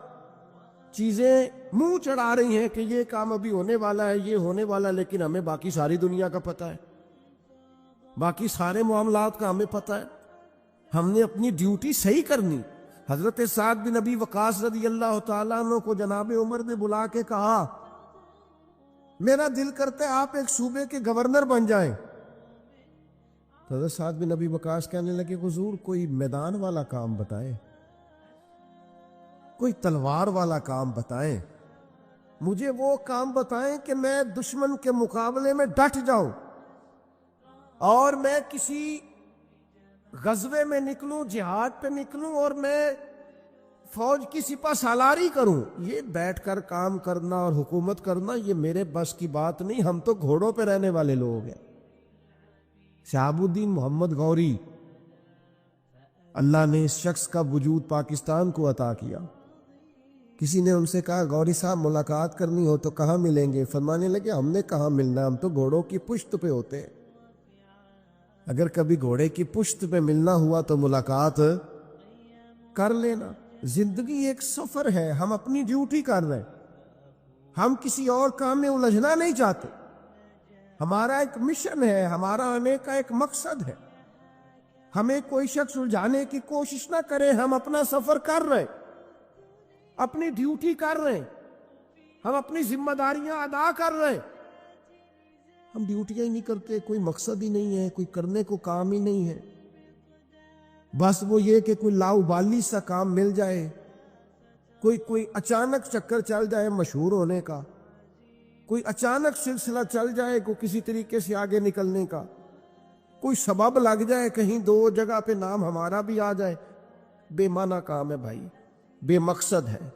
چیزیں منہ چڑھا رہی ہیں کہ یہ کام ابھی ہونے والا ہے، یہ ہونے والا ہے، لیکن ہمیں باقی ساری دنیا کا پتہ ہے، باقی سارے معاملات کا ہمیں پتہ ہے۔ ہم نے اپنی ڈیوٹی صحیح کرنی۔ حضرت سعد بن ابی وقاص رضی اللہ تعالیٰ عنہ کو جناب عمر نے بلا کے کہا میرا دل کرتا ہے آپ ایک صوبے کے گورنر بن جائیں۔ حضرت سعد بن ابی وقاص کہنے لگے حضور کوئی میدان والا کام بتائیں، کوئی تلوار والا کام بتائیں، مجھے وہ کام بتائیں کہ میں دشمن کے مقابلے میں ڈٹ جاؤں اور میں کسی غزوے میں نکلوں، جہاد پہ نکلوں اور میں فوج کی سپہ سالاری کروں۔ یہ بیٹھ کر کام کرنا اور حکومت کرنا یہ میرے بس کی بات نہیں، ہم تو گھوڑوں پہ رہنے والے لوگ ہیں۔ شہاب الدین محمد غوری، اللہ نے اس شخص کا وجود پاکستان کو عطا کیا۔ کسی نے ان سے کہا غوری صاحب ملاقات کرنی ہو تو کہاں ملیں گے؟ فرمانے لگے ہم نے کہاں ملنا، ہم تو گھوڑوں کی پشت پہ ہوتے ہیں، اگر کبھی گھوڑے کی پشت پہ ملنا ہوا تو ملاقات کر لینا۔ زندگی ایک سفر ہے، ہم اپنی ڈیوٹی کر رہے ہیں، ہم کسی اور کام میں الجھنا نہیں چاہتے، ہمارا ایک مشن ہے، ہمارا آنے کا ایک مقصد ہے، ہمیں کوئی شخص الجھانے کی کوشش نہ کرے، ہم اپنا سفر کر رہے ہیں، اپنی ڈیوٹی کر رہے ہیں، ہم اپنی ذمہ داریاں ادا کر رہے ہیں۔ ہم ڈیوٹیاں ہی نہیں کرتے، کوئی مقصد ہی نہیں ہے، کوئی کرنے کو کام ہی نہیں ہے، بس وہ یہ کہ کوئی لاؤبالی سا کام مل جائے، کوئی اچانک چکر چل جائے مشہور ہونے کا، کوئی اچانک سلسلہ چل جائے کو کسی طریقے سے آگے نکلنے کا، کوئی سبب لگ جائے کہیں دو جگہ پہ نام ہمارا بھی آ جائے۔ بے معنی کام ہے بھائی، بے مقصد ہے۔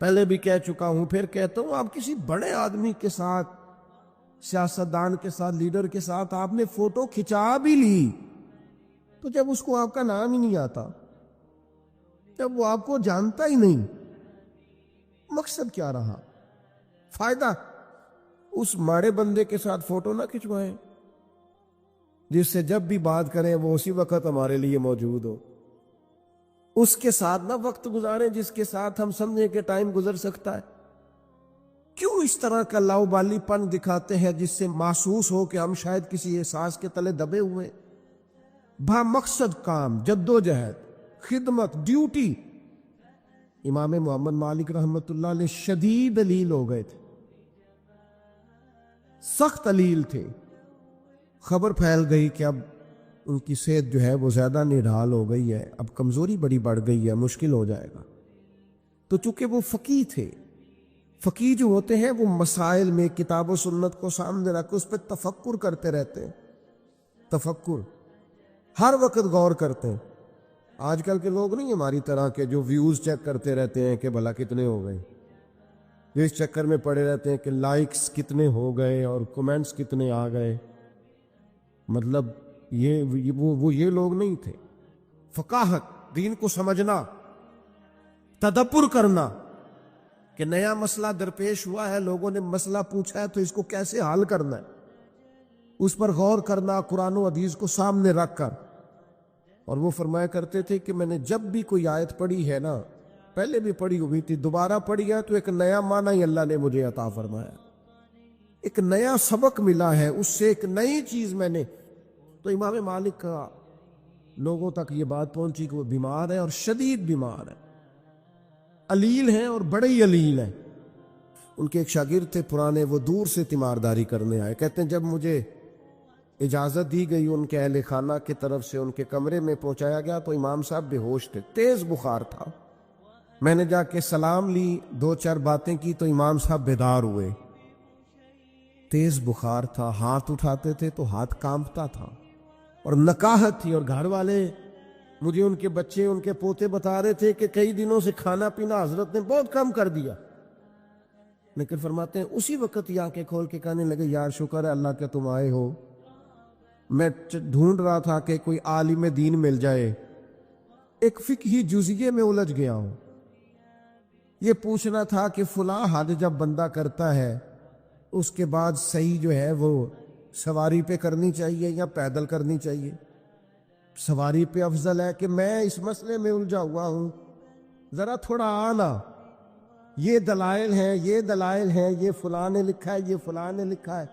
پہلے بھی کہہ چکا ہوں، پھر کہتا ہوں، آپ کسی بڑے آدمی کے ساتھ، سیاستدان کے ساتھ، لیڈر کے ساتھ آپ نے فوٹو کھچا بھی لی تو جب اس کو آپ کا نام ہی نہیں آتا، جب وہ آپ کو جانتا ہی نہیں، مقصد کیا رہا؟ فائدہ؟ اس ماڑے بندے کے ساتھ فوٹو نہ کھچوائیں جس سے جب بھی بات کریں وہ اسی وقت ہمارے لیے موجود ہو، اس کے ساتھ نہ وقت گزاریں جس کے ساتھ ہم سمجھیں کہ ٹائم گزر سکتا ہے۔ کیوں اس طرح کا لاؤبالی پن دکھاتے ہیں جس سے محسوس ہو کہ ہم شاید کسی احساس کے تلے دبے ہوئے؟ با مقصد کام، جدوجہد، خدمت، ڈیوٹی۔ امام محمد مالک رحمۃ اللہ علیہ شدید علیل ہو گئے تھے، سخت علیل تھے۔ خبر پھیل گئی کہ اب ان کی صحت جو ہے وہ زیادہ نڈھال ہو گئی ہے، اب کمزوری بڑی بڑھ گئی ہے، مشکل ہو جائے گا۔ تو چونکہ وہ فقیہ تھے، فقیہ جو ہوتے ہیں وہ مسائل میں کتاب و سنت کو سامنے رکھ اس پہ تفکر کرتے رہتے ہیں، تفکر، ہر وقت غور کرتے ہیں۔ آج کل کے لوگ نہیں ہماری طرح کے جو ویوز چیک کرتے رہتے ہیں کہ بھلا کتنے ہو گئے، جو اس چکر میں پڑے رہتے ہیں کہ لائکس کتنے ہو گئے اور کمنٹس کتنے آ گئے۔ مطلب یہ لوگ نہیں تھے۔ فقاہت، دین کو سمجھنا، تدبر کرنا کہ نیا مسئلہ درپیش ہوا ہے، لوگوں نے مسئلہ پوچھا ہے تو اس کو کیسے حل کرنا ہے، اس پر غور کرنا، قرآن و حدیث کو سامنے رکھ کر اور وہ فرمایا کرتے تھے کہ میں نے جب بھی کوئی آیت پڑھی ہے نا، پہلے بھی پڑھی ہوئی تھی، دوبارہ پڑھی ہے تو ایک نیا معنی ہی اللہ نے مجھے عطا فرمایا، ایک نیا سبق ملا ہے، اس سے ایک نئی چیز میں نے. تو امام مالک کا لوگوں تک یہ بات پہنچی کہ وہ بیمار ہے اور شدید بیمار ہے، علیل ہیں اور بڑے ہی علیل ہیں. ان کے ایک شاگرد تھے پرانے، وہ دور سے تیمارداری کرنے آئے. کہتے ہیں جب مجھے اجازت دی گئی ان کے اہل خانہ کی طرف سے، ان کے کمرے میں پہنچایا گیا تو امام صاحب بے ہوش تھے، تیز بخار تھا. میں نے جا کے سلام لی، 2-4 باتیں کی تو امام صاحب بیدار ہوئے. تیز بخار تھا، ہاتھ اٹھاتے تھے تو ہاتھ کانپتا تھا اور نکاہت تھی. اور گھر والے مجھے ان کے بچے، ان کے پوتے بتا رہے تھے کہ کئی دنوں سے کھانا پینا حضرت نے بہت کم کر دیا. لیکن فرماتے ہیں اسی وقت یہ آنکھیں کھول کے کہنے لگے یار شکر ہے اللہ کہ تم آئے ہو، میں ڈھونڈ رہا تھا کہ کوئی عالم دین مل جائے، ایک فقہی جزیے میں الجھ گیا ہوں. یہ پوچھنا تھا کہ فلاں حج جب بندہ کرتا ہے اس کے بعد صحیح جو ہے وہ سواری پہ کرنی چاہیے یا پیدل کرنی چاہیے؟ سواری پہ افضل ہے کہ میں اس مسئلے میں الجھا ہوا ہوں، ذرا تھوڑا آنا، یہ دلائل ہیں، یہ دلائل ہیں، یہ فلاں نے لکھا ہے، یہ فلاں نے لکھا ہے،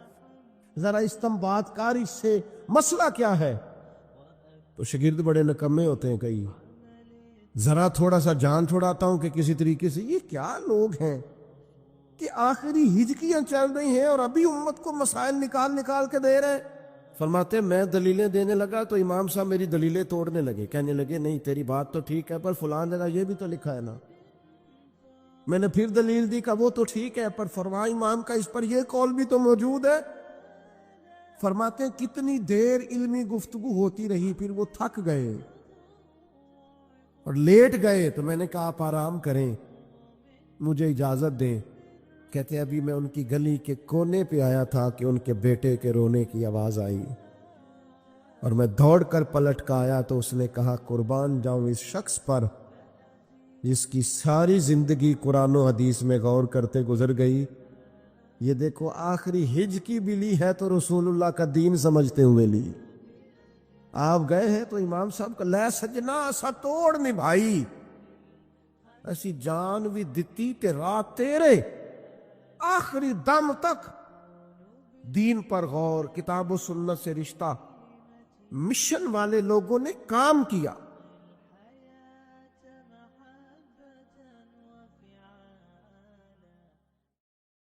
ذرا استنباط کار اس سے مسئلہ کیا ہے. تو شاگرد بڑے نکمے ہوتے ہیں کئی، ذرا تھوڑا سا جان چھڑاتا ہوں کہ کسی طریقے سے. یہ کیا لوگ ہیں کہ آخری ہجکیاں چل رہی ہیں اور ابھی امت کو مسائل نکال نکال کے دے رہے ہیں. فرماتے میں دلیلیں دینے لگا تو امام صاحب میری دلیلیں توڑنے لگے، کہنے لگے نہیں تیری بات تو ٹھیک ہے پر فلاں جگہ یہ بھی تو لکھا ہے نا. میں نے پھر دلیل دی کہ وہ تو ٹھیک ہے پر فرمان امام کا اس پر یہ قول بھی تو موجود ہے. فرماتے ہیں کتنی دیر علمی گفتگو ہوتی رہی، پھر وہ تھک گئے اور لیٹ گئے. تو میں نے کہا آپ آرام کریں، مجھے اجازت دیں. کہتے ہیں ابھی میں ان کی گلی کے کونے پہ آیا تھا کہ ان کے بیٹے کے رونے کی آواز آئی اور میں دوڑ کر پلٹ کر آیا تو اس نے کہا قربان جاؤں اس شخص پر جس کی ساری زندگی قرآن و حدیث میں غور کرتے گزر گئی. یہ دیکھو آخری ہج کی بھی لی ہے تو رسول اللہ کا دین سمجھتے ہوئے لی. آپ گئے ہیں تو امام صاحب کا لے سجنا سا توڑ نبھائی، ایسی جان بھی دتی کہ رات تیرے آخری دم تک دین پر غور، کتاب و سنت سے رشتہ، مشن والے لوگوں نے کام کیا.